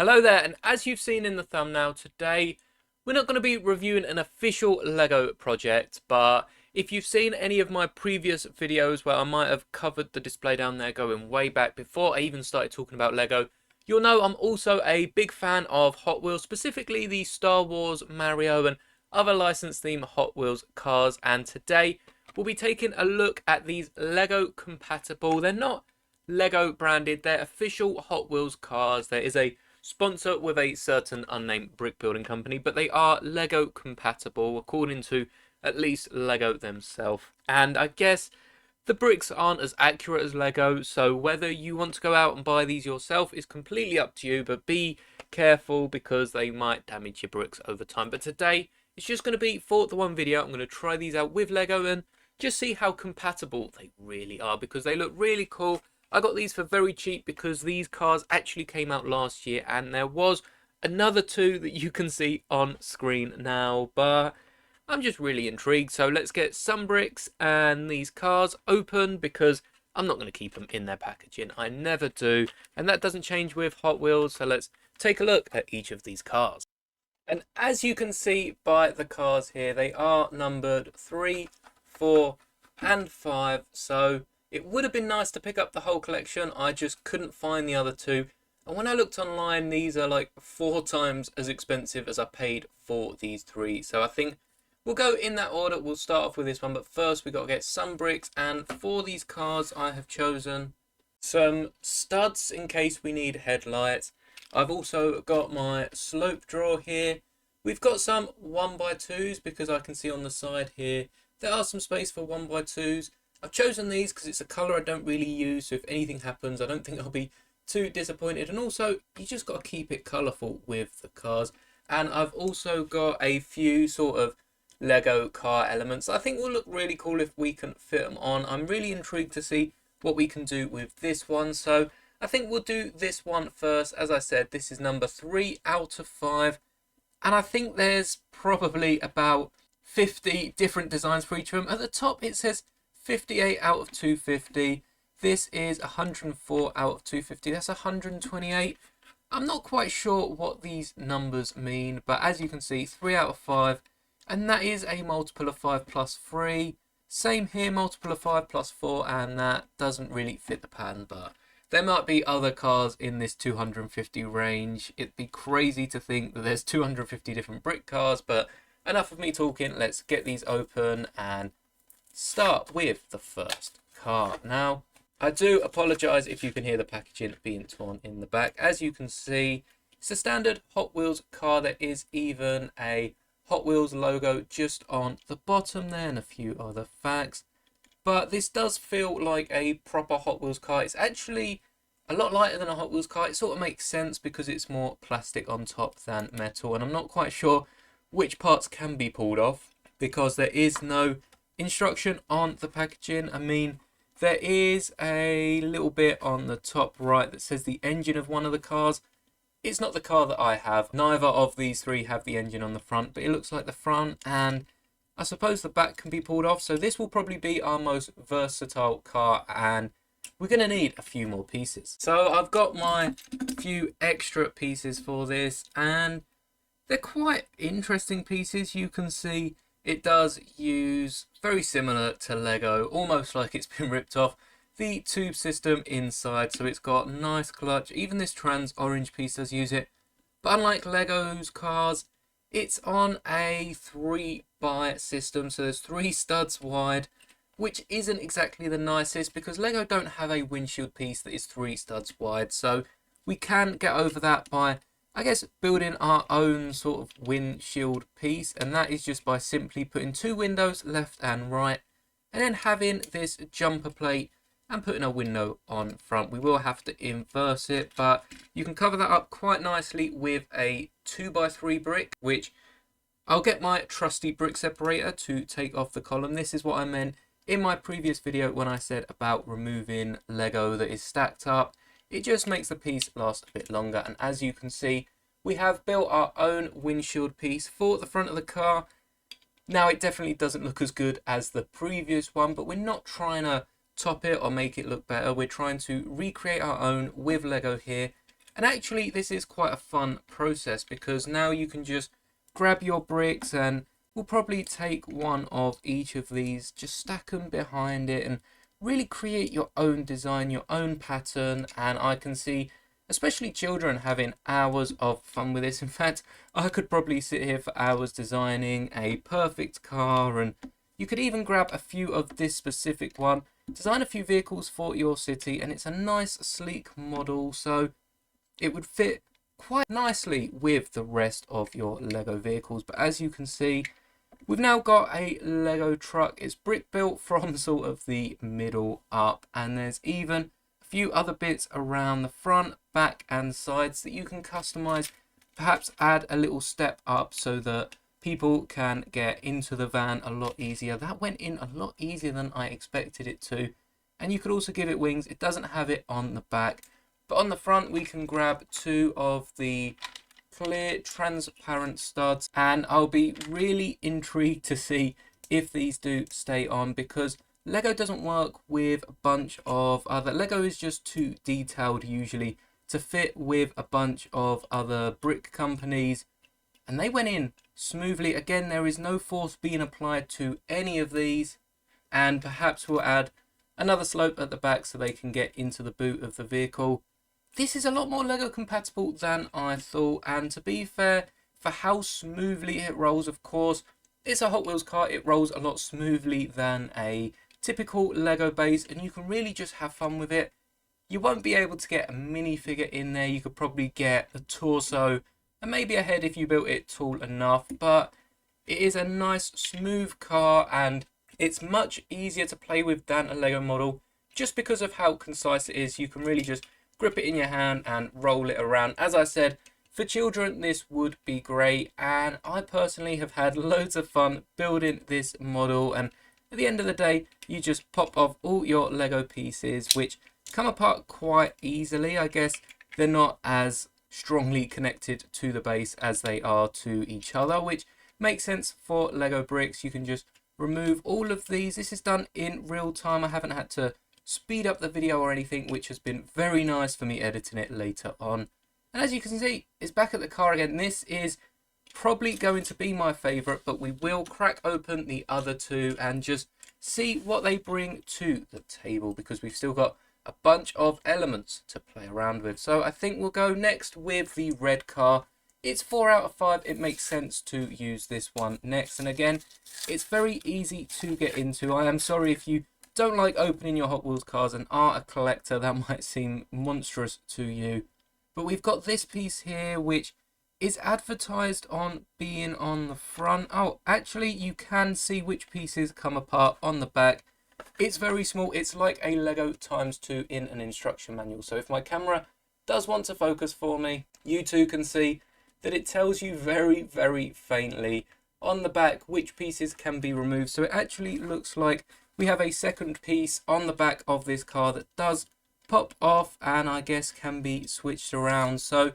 Hello there, and as you've seen in the thumbnail today, we're not going to be reviewing an official LEGO project, but if you've seen any of my previous videos where I might have covered the display down there going way back before I even started talking about LEGO, you'll know I'm also a big fan of Hot Wheels, specifically the Star Wars, Mario and other licensed theme Hot Wheels cars, and today we'll be taking a look at these LEGO compatible, they're not LEGO branded, they're official Hot Wheels cars. There is a sponsor with a certain unnamed brick building company, but they are LEGO compatible according to at least LEGO themselves. And I guess the bricks aren't as accurate as LEGO, so whether you want to go out and buy these yourself is completely up to you, but be careful because they might damage your bricks over time. But today it's just going to be for the one video. I'm going to try these out with LEGO and just see how compatible they really are because they look really cool. I got these for very cheap because these cars actually came out last year and there was another two that you can see on screen now, but I'm just really intrigued. So let's get some bricks and these cars open because I'm not going to keep them in their packaging. I never do, and that doesn't change with Hot Wheels. So let's take a look at each of these cars. And as you can see by the cars here, they are numbered 3, 4 and 5. So it would have been nice to pick up the whole collection. I just couldn't find the other two. And when I looked online, these are like 4 times as expensive as I paid for these 3. So I think we'll go in that order. We'll start off with this one. But first, we've got to get some bricks. And for these cars, I have chosen some studs in case we need headlights. I've also got my slope drawer here. We've got some 1x2s because I can see on the side here there are some space for 1x2s. I've chosen these because it's a colour I don't really use, so if anything happens I don't think I'll be too disappointed. And also you just got to keep it colourful with the cars. And I've also got a few sort of LEGO car elements I think will look really cool if we can fit them on. I'm really intrigued to see what we can do with this one, so I think we'll do this one first. As I said, this is number 3 out of 5, and I think there's probably about 50 different designs for each of them. At the top it says 58 out of 250. This is 104 out of 250. That's 128. I'm not quite sure what these numbers mean, but as you can see, 3 out of 5, and that is a multiple of 5 plus 3. Same here, multiple of 5 plus 4, and that doesn't really fit the pattern, but there might be other cars in this 250 range. It'd be crazy to think that there's 250 different brick cars, but enough of me talking. Let's get these open and start with the first car. Now, I do apologise if you can hear the packaging being torn in the back. As you can see, it's a standard Hot Wheels car. There is even a Hot Wheels logo just on the bottom there and a few other facts. But this does feel like a proper Hot Wheels car. It's actually a lot lighter than a Hot Wheels car. It sort of makes sense because it's more plastic on top than metal. And I'm not quite sure which parts can be pulled off because there is no instruction on the packaging. I mean, there is a little bit on the top right that says the engine of one of the cars. It's not the car that I have. Neither of these 3 have the engine on the front, but it looks like the front, and I suppose the back can be pulled off. So this will probably be our most versatile car, and we're going to need a few more pieces. So I've got my few extra pieces for this, and they're quite interesting pieces. You can see it does use, very similar to LEGO, almost like it's been ripped off, the tube system inside. So it's got nice clutch. Even this trans orange piece does use it. But unlike LEGO's cars, it's on a 3x system. So there's 3 studs wide, which isn't exactly the nicest because LEGO don't have a windshield piece that is 3 studs wide. So we can get over that by, I guess, building our own sort of windshield piece, and that is just by simply putting 2 windows left and right and then having this jumper plate and putting a window on front. We will have to inverse it, but you can cover that up quite nicely with a 2x3 brick, which I'll get my trusty brick separator to take off the column. This is what I meant in my previous video when I said about removing LEGO that is stacked up. It just makes the piece last a bit longer. And as you can see, we have built our own windshield piece for the front of the car. Now, it definitely doesn't look as good as the previous one, but we're not trying to top it or make it look better. We're trying to recreate our own with LEGO here. And actually this is quite a fun process, because now you can just grab your bricks, and we'll probably take one of each of these, just stack them behind it and really create your own design, your own pattern. And I can see especially children having hours of fun with this. In fact, I could probably sit here for hours designing a perfect car, and you could even grab a few of this specific one, design a few vehicles for your city, and it's a nice sleek model, so it would fit quite nicely with the rest of your Lego vehicles. But as you can see, we've now got a Lego truck. It's brick built from sort of the middle up, and there's even a few other bits around the front, back and sides that you can customize, perhaps add a little step up so that people can get into the van a lot easier. That went in a lot easier than I expected it to. And you could also give it wings. It doesn't have it on the back, but on the front we can grab two of the clear transparent studs, and I'll be really intrigued to see if these do stay on, because Lego doesn't work with a bunch of other, Lego is just too detailed usually to fit with a bunch of other brick companies, and they went in smoothly. Again, there is no force being applied to any of these, and perhaps we'll add another slope at the back so they can get into the boot of the vehicle. This is a lot more Lego compatible than I thought, and to be fair, for how smoothly it rolls, of course, it's a Hot Wheels car, it rolls a lot smoothly than a typical Lego base, and you can really just have fun with it. You won't be able to get a minifigure in there. You could probably get a torso and maybe a head if you built it tall enough, but it is a nice smooth car, and it's much easier to play with than a Lego model just because of how concise it is. You can really just grip it in your hand and roll it around. As I said, for children this would be great, and I personally have had loads of fun building this model. And at the end of the day, you just pop off all your Lego pieces, which come apart quite easily. I guess they're not as strongly connected to the base as they are to each other, which makes sense for Lego bricks. You can just remove all of these. This is done in real time. I haven't had to speed up the video or anything, which has been very nice for me editing it later on. And as you can see, it's back at the car again. This is probably going to be my favorite, but we will crack open the other two and just see what they bring to the table, because we've still got a bunch of elements to play around with. So I think we'll go next with the red car. It's 4 out of 5. It makes sense to use this one next. And again, it's very easy to get into. I am sorry if you don't like opening your Hot Wheels cars and are a collector, that might seem monstrous to you. But we've got this piece here, which is advertised on being on the front. Oh, actually, you can see which pieces come apart on the back. It's very small. It's like a Lego ×2 in an instruction manual. So if my camera does want to focus for me, you too can see that it tells you very, very faintly on the back which pieces can be removed. So it actually looks like we have a second piece on the back of this car that does pop off and I guess can be switched around. So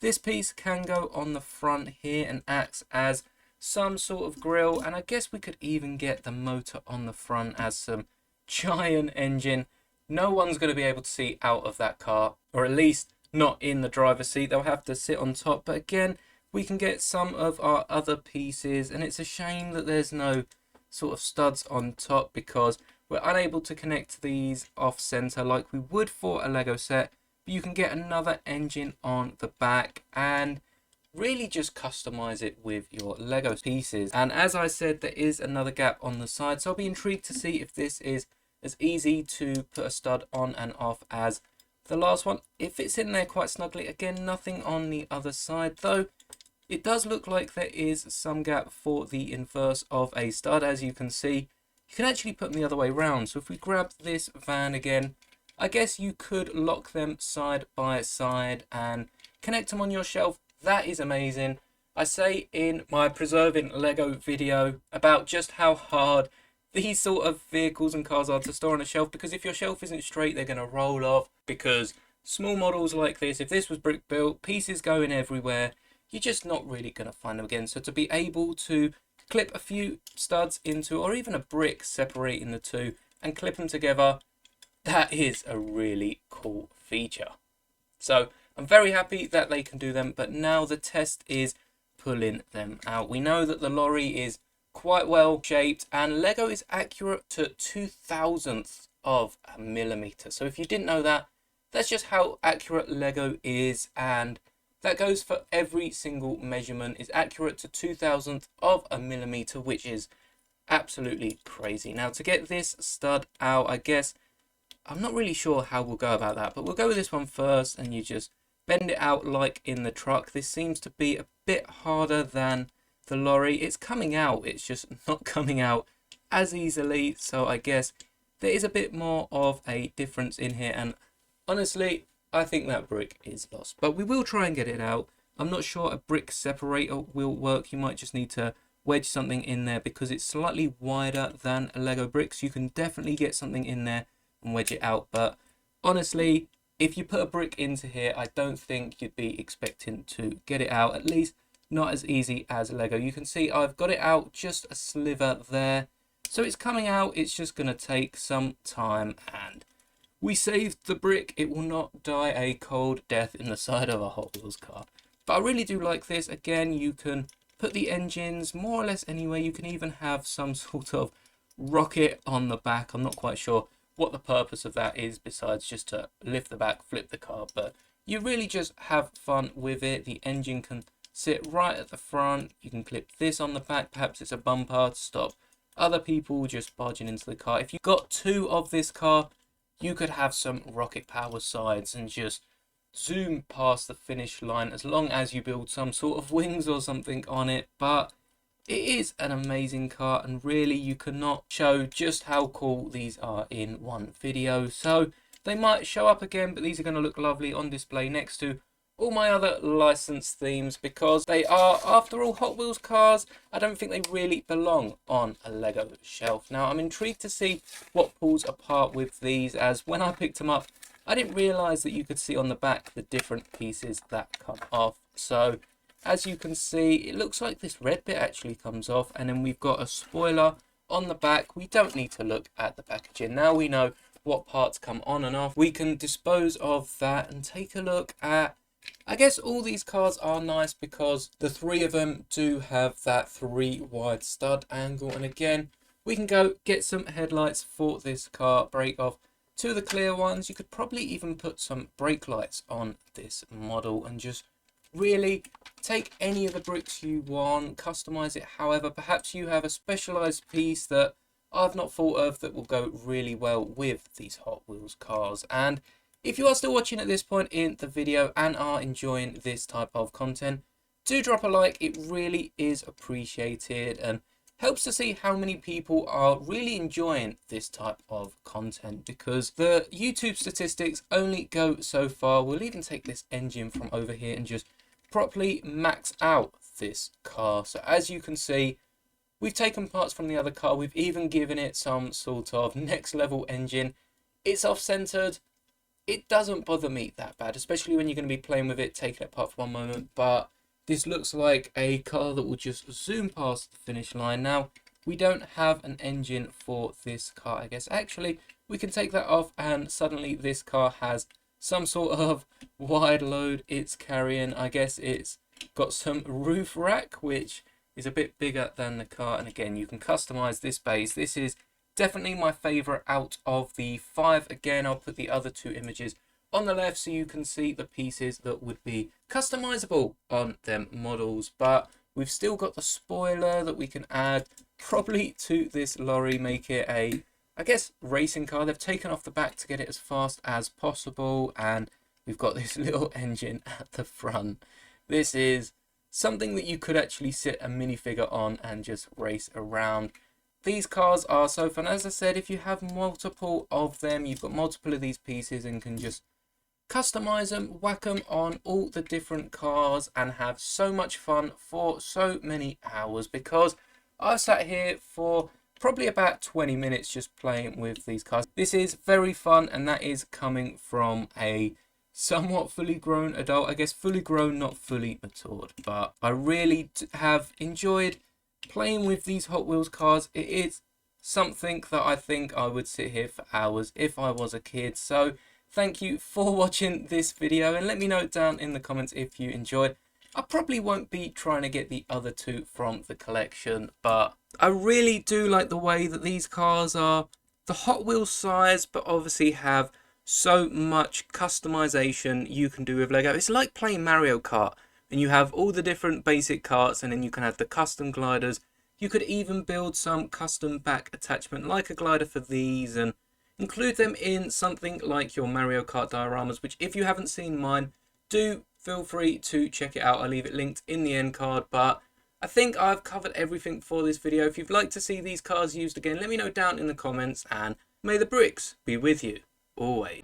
this piece can go on the front here and acts as some sort of grille, and I guess we could even get the motor on the front as some giant engine. No one's going to be able to see out of that car, or at least not in the driver's seat. They'll have to sit on top. But again, we can get some of our other pieces, and it's a shame that there's no sort of studs on top, because we're unable to connect these off center like we would for a Lego set. But you can get another engine on the back and really just customize it with your Lego pieces. And as I said, there is another gap on the side, so I'll be intrigued to see if this is as easy to put a stud on and off as the last one. It fits in there quite snugly. Again, nothing on the other side, though it does look like there is some gap for the inverse of a stud. As you can see, you can actually put them the other way around. So if we grab this van again, I guess you could lock them side by side and connect them on your shelf. That is amazing. I say in my Preserving Lego video about just how hard these sort of vehicles and cars are to store on a shelf, because if your shelf isn't straight, they're going to roll off. Because small models like this, if this was brick built, pieces going everywhere, you're just not really going to find them again. So to be able to clip a few studs into, or even a brick separating the two and clip them together, that is a really cool feature. So I'm very happy that they can do them, but now the test is pulling them out. We know that the lorry is quite well shaped and Lego is accurate to 2,000ths of a millimeter. So if you didn't know that, that's just how accurate Lego is, and that goes for every single measurement is accurate to 2,000ths of a millimeter, which is absolutely crazy. Now to get this stud out, I guess I'm not really sure how we'll go about that, but we'll go with this one first, and you just bend it out like in the truck. This seems to be a bit harder than the lorry. It's coming out, it's just not coming out as easily, so I guess there is a bit more of a difference in here, and honestly I think that brick is lost, but we will try and get it out. I'm not sure a brick separator will work. You might just need to wedge something in there because it's slightly wider than a Lego bricks. You can definitely get something in there and wedge it out, but honestly if you put a brick into here, I don't think you'd be expecting to get it out, at least not as easy as Lego. You can see I've got it out just a sliver there, so it's coming out. It's just going to take some time, and we saved the brick. It will not die a cold death in the side of a Hot Wheels car. But I really do like this. Again, you can put the engines more or less anywhere. You can even have some sort of rocket on the back. I'm not quite sure what the purpose of that is besides just to lift the back, flip the car, but you really just have fun with it. The engine can sit right at the front. You can clip this on the back. Perhaps it's a bumper to stop other people just barging into the car. If you got two of this car, you could have some rocket power sides and just zoom past the finish line, as long as you build some sort of wings or something on it. But it is an amazing car, and really you cannot show just how cool these are in one video. So they might show up again, but these are going to look lovely on display next to all my other licensed themes, because they are, after all, Hot Wheels cars. I don't think they really belong on a Lego shelf. Now I'm intrigued to see what pulls apart with these, as when I picked them up I didn't realise that you could see on the back the different pieces that come off. So as you can see, it looks like this red bit actually comes off, and then we've got a spoiler on the back. We don't need to look at the packaging. Now we know what parts come on and off. We can dispose of that and take a look at, I guess all these cars are nice because the three of them do have that 3 wide stud angle. And again, we can go get some headlights for this car, break off 2 of the clear ones. You could probably even put some brake lights on this model and just really take any of the bricks you want, customize it however. Perhaps you have a specialized piece that I've not thought of that will go really well with these Hot Wheels cars. And if you are still watching at this point in the video and are enjoying this type of content, do drop a like. It really is appreciated and helps to see how many people are really enjoying this type of content, because the YouTube statistics only go so far. We'll even take this engine from over here and just properly max out this car. So as you can see, we've taken parts from the other car. We've even given it some sort of next level engine. It's off-centered. It doesn't bother me that bad, especially when you're going to be playing with it, taking it apart for one moment. But this looks like a car that will just zoom past the finish line. Now, we don't have an engine for this car, I guess. Actually, we can take that off, and suddenly this car has some sort of wide load it's carrying. I guess it's got some roof rack, which is a bit bigger than the car. And again, you can customize this base. This is definitely my favorite out of the 5. Again, I'll put the other 2 images on the left so you can see the pieces that would be customizable on them models. But we've still got the spoiler that we can add probably to this lorry, make it a, I guess, racing car. They've taken off the back to get it as fast as possible, and we've got this little engine at the front. This is something that you could actually sit a minifigure on and just race around. These cars are so fun. As I said, if you have multiple of them, you've got multiple of these pieces and can just customize them, whack them on all the different cars and have so much fun for so many hours, because I've sat here for probably about 20 minutes just playing with these cars. This is very fun, and that is coming from a somewhat fully grown adult. I guess fully grown, not fully matured, but I really have enjoyed playing with these Hot Wheels cars. It is something that I think I would sit here for hours if I was a kid. So thank you for watching this video, and let me know down in the comments if you enjoyed. I probably won't be trying to get the other two from the collection, but I really do like the way that these cars are the Hot Wheels size, but obviously have so much customization you can do with Lego. It's like playing Mario Kart, and you have all the different basic karts, and then you can have the custom gliders. You could even build some custom back attachment like a glider for these, and include them in something like your Mario Kart dioramas, which if you haven't seen mine, do feel free to check it out. I'll leave it linked in the end card, but I think I've covered everything for this video. If you'd like to see these cars used again, let me know down in the comments, and may the bricks be with you always.